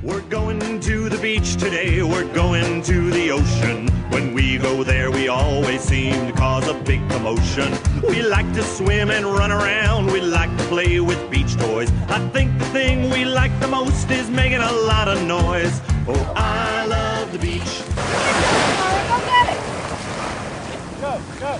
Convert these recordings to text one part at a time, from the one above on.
We're going to the beach today, we're going to the ocean. When we go there, we always seem to cause a big commotion. We like to swim and run around, we like to play with beach toys. I think the thing we like the most is making a lot of noise. Oh, I love the beach. Go get it! Go, go!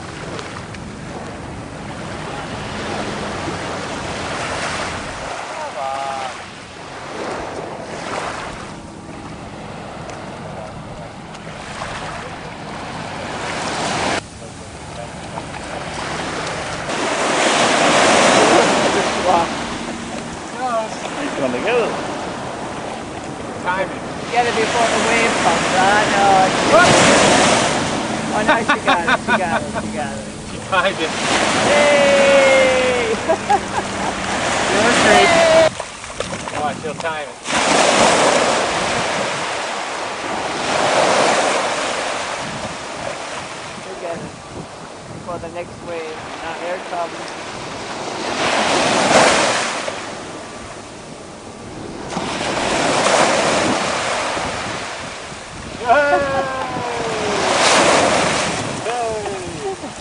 Gonna get it. Timing. Get it before the wave comes. No. Oh no, she got it. She got it. She got it. She timed it. Yay! Doing great. Oh, she'll time it. She'll get it before the next wave. Now here it comes.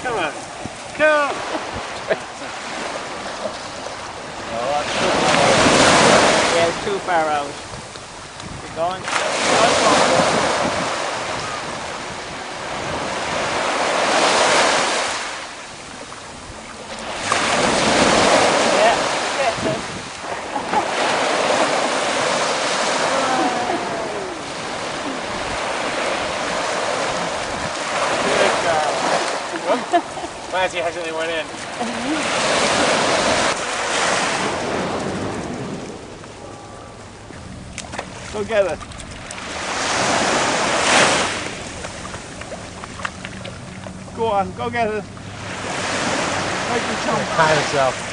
Come on. Come. Yeah, it's too far out. Keep going. Yeah, get it. Clancy actually went in. Go get it. Go on, go get it. Make the jump. Time itself.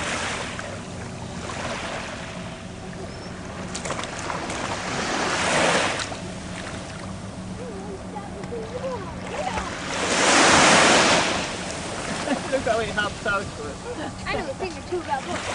Look how he hops out for it. I know a thing or two about books.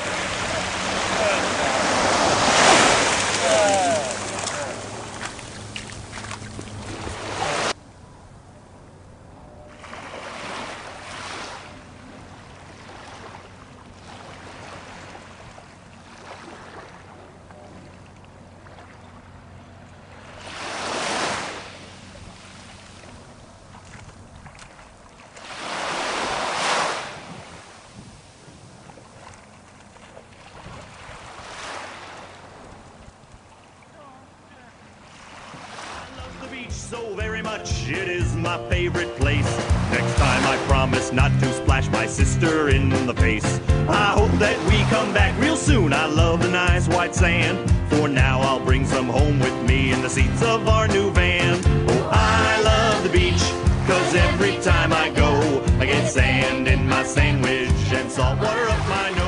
So very much, it is my favorite place. Next time I promise not to splash my sister in the face. I hope that we come back real soon. I love the nice white sand. For now I'll bring some home with me in the seats of our new van. Oh, I love the beach, cause every time I go I get sand in my sandwich and salt water up my nose.